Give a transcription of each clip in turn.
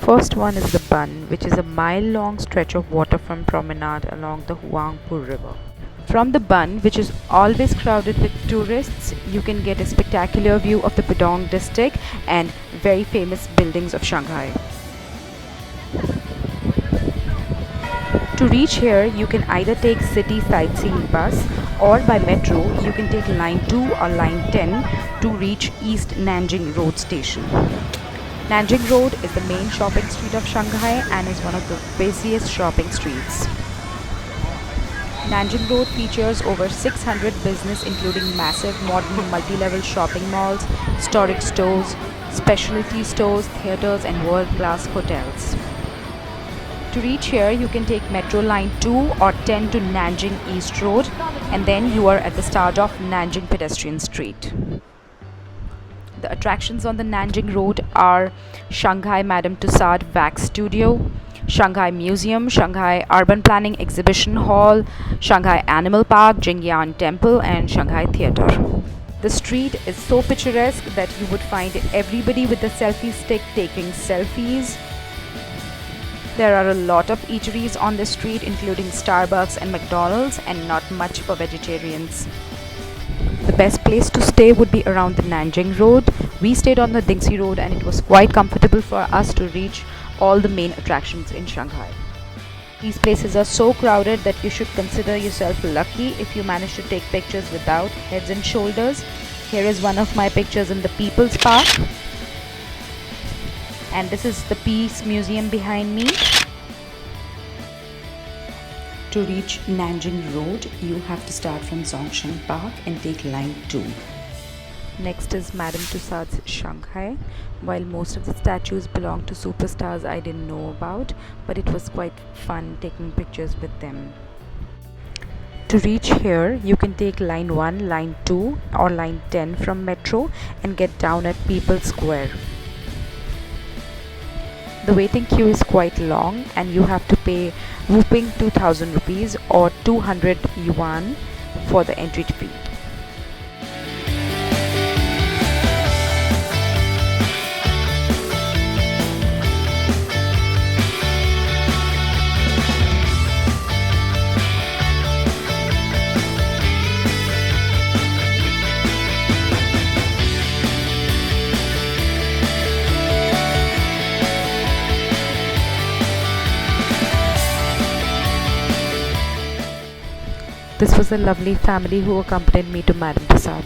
first one is the Bund, which is a mile-long stretch of waterfront promenade along the Huangpu River. From the Bund, which is always crowded with tourists, you can get a spectacular view of the Pudong district and very famous buildings of Shanghai. To reach here, you can either take city sightseeing bus or by metro you can take line 2 or line 10 to reach East Nanjing Road station. Nanjing Road is the main shopping street of Shanghai and is one of the busiest shopping streets. Nanjing Road features over 600 business including massive modern multi-level shopping malls, historic stores, specialty stores, theatres and world-class hotels. To reach here, you can take Metro Line 2 or 10 to Nanjing East Road and then you are at the start of Nanjing Pedestrian Street. The attractions on the Nanjing Road are Shanghai Madame Tussauds Wax Studio, Shanghai Museum, Shanghai Urban Planning Exhibition Hall, Shanghai Animal Park, Jingyan Temple and Shanghai Theatre. The street is so picturesque that you would find everybody with the selfie stick taking selfies. There are a lot of eateries on the street including Starbucks and McDonald's and not much for vegetarians. The best place to stay would be around the Nanjing Road. We stayed on the Dingxi Road and it was quite comfortable for us to reach all the main attractions in Shanghai. These places are so crowded that you should consider yourself lucky if you manage to take pictures without heads and shoulders. Here is one of my pictures in the People's Park. And this is the Peace Museum behind me. To reach Nanjing Road, you have to start from Zhongshan Park and take line 2. Next is Madame Tussauds Shanghai. While most of the statues belong to superstars I didn't know about, but it was quite fun taking pictures with them. To reach here, you can take line 1, line 2 or line 10 from Metro and get down at People's Square. The waiting queue is quite long and you have to pay whopping 2000 rupees or 200 yuan for the entry fee. This was a lovely family who accompanied me to Madame Tussauds.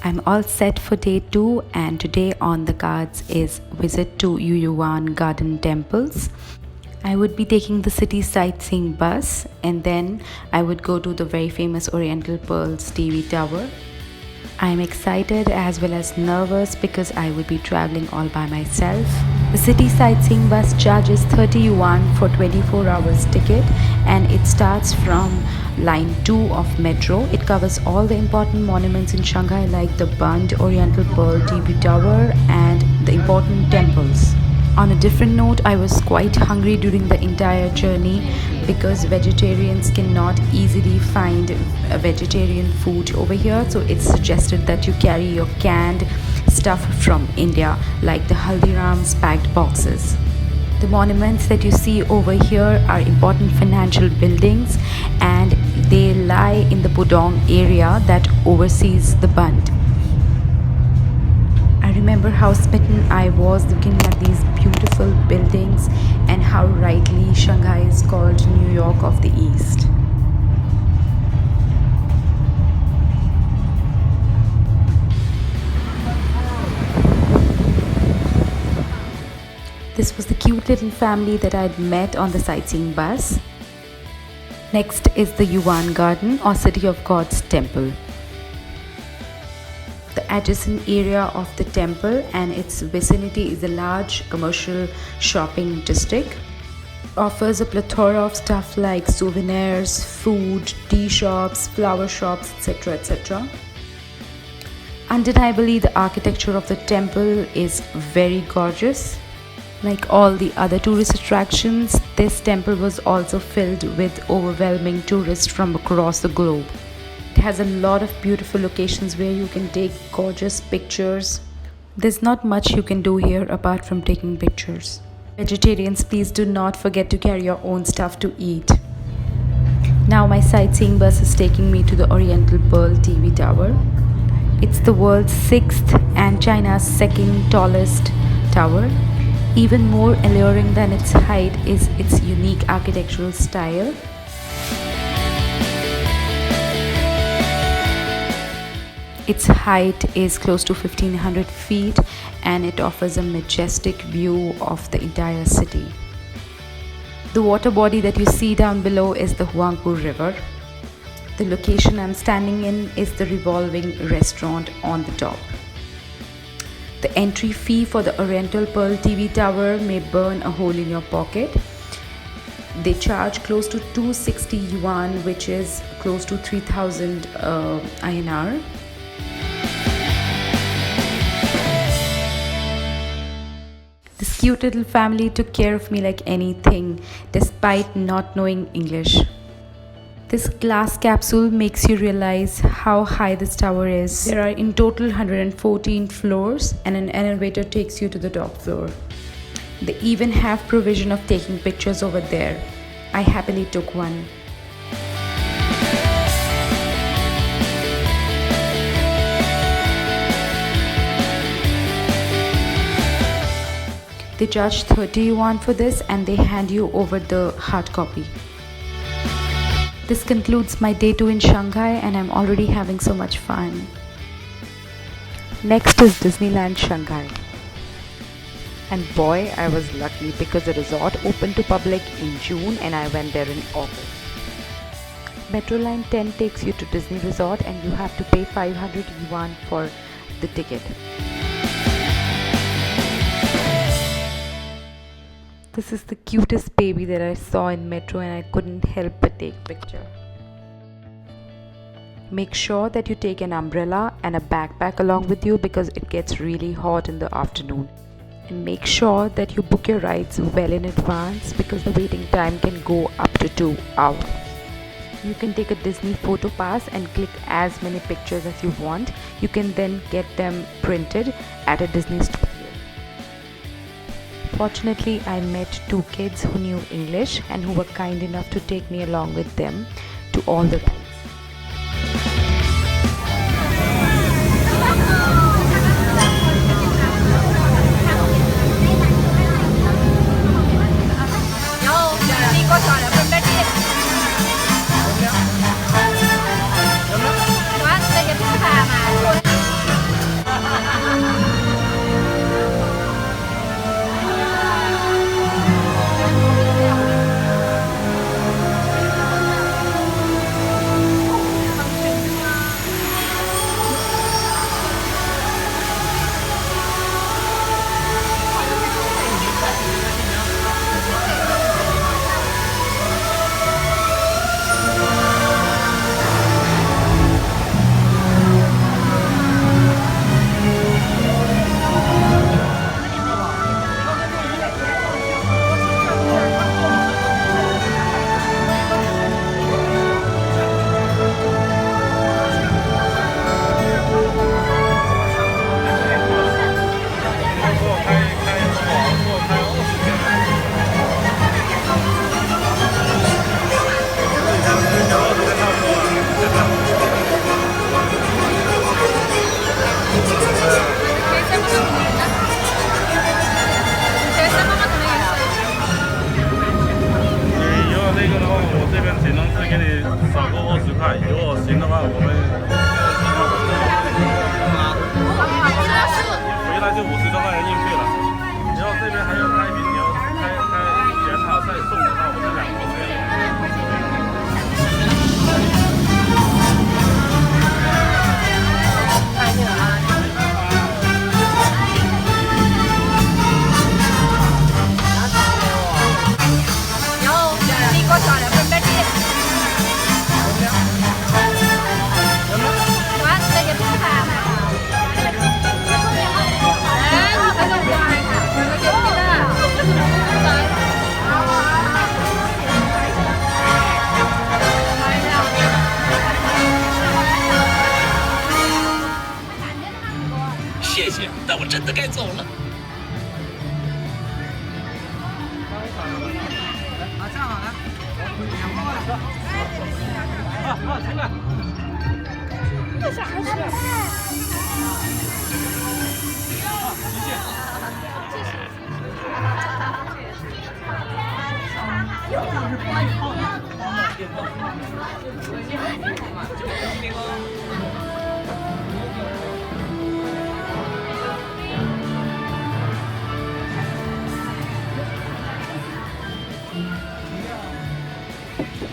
I'm all set for day 2 and today on the cards is visit to Yuyuan Garden Temples. I would be taking the city sightseeing bus and then I would go to the very famous Oriental Pearls TV Tower. I'm excited as well as nervous because I will be traveling all by myself. The city sightseeing bus charges 30 yuan for 24 hours ticket and it starts from line 2 of Metro. It covers all the important monuments in Shanghai like the Bund, Oriental Pearl TV Tower and the important temples. On a different note, I was quite hungry during the entire journey because vegetarians cannot easily find a vegetarian food over here, so it's suggested that you carry your canned stuff from India like the Haldiram's packed boxes. The monuments that you see over here are important financial buildings and they lie in the Pudong area that oversees the Bund. I remember how smitten I was looking at these beautiful buildings and how rightly Shanghai is called New York of the East. This was the cute little family that I'd met on the sightseeing bus. Next is the Yuan Garden or City of God's Temple. The adjacent area of the temple and its vicinity is a large commercial shopping district. It offers a plethora of stuff like souvenirs, food, tea shops, flower shops, etc. etc. Undeniably, the architecture of the temple is very gorgeous. Like all the other tourist attractions, this temple was also filled with overwhelming tourists from across the globe. It has a lot of beautiful locations where you can take gorgeous pictures. There's not much you can do here apart from taking pictures. Vegetarians, please do not forget to carry your own stuff to eat. Now my sightseeing bus is taking me to the Oriental Pearl TV Tower. It's the world's 6th and China's 2nd tallest tower. Even more alluring than its height is its unique architectural style. Its height is close to 1500 feet and it offers a majestic view of the entire city. The water body that you see down below is the Huangpu River. The location I'm standing in is the revolving restaurant on the top. The entry fee for the Oriental Pearl TV Tower may burn a hole in your pocket. They charge close to 260 yuan, which is close to 3000 INR. This cute little family took care of me like anything, despite not knowing English. This glass capsule makes you realize how high this tower is. There are in total 114 floors and an elevator takes you to the top floor. They even have provision of taking pictures over there. I happily took one. They charge 30 yuan for this and they hand you over the hard copy. This concludes my day 2 in Shanghai and I'm already having so much fun. Next is Disneyland Shanghai. And boy, I was lucky because the resort opened to public in June and I went there in August. Metro Line 10 takes you to Disney Resort and you have to pay 500 yuan for the ticket. This is the cutest baby that I saw in Metro and I couldn't help but take a picture. Make sure that you take an umbrella and a backpack along with you because it gets really hot in the afternoon. And make sure that you book your rides well in advance because the waiting time can go up to 2 hours. You can take a Disney photo pass and click as many pictures as you want. You can then get them printed at a Disney store. Fortunately, I met 2 kids who knew English and who were kind enough to take me along with them to all the rides.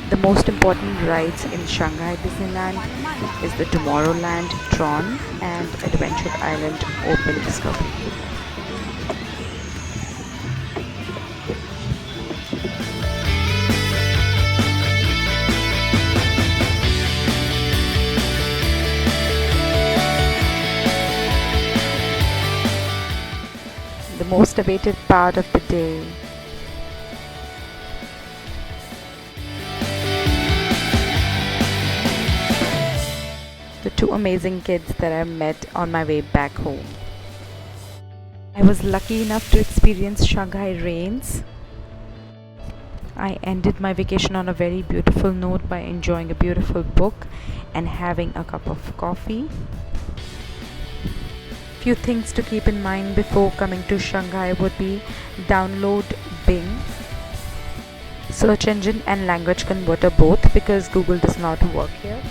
The most important rides in Shanghai Disneyland is the Tomorrowland, Tron, and Adventure Island Open Discovery. The most awaited part of the day. The two amazing kids that I met on my way back home. I was lucky enough to experience Shanghai Rains. I ended my vacation on a very beautiful note by enjoying a beautiful book and having a cup of coffee. Few things to keep in mind before coming to Shanghai would be download Bing, search engine and language converter both, because Google does not work here.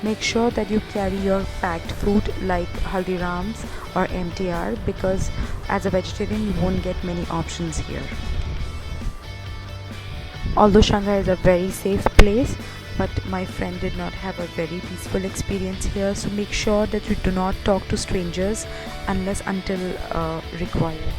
Make sure that you carry your packed food like Haldirams or MTR, because as a vegetarian you won't get many options here. Although Shanghai is a very safe place, but my friend did not have a very peaceful experience here, so make sure that you do not talk to strangers until required.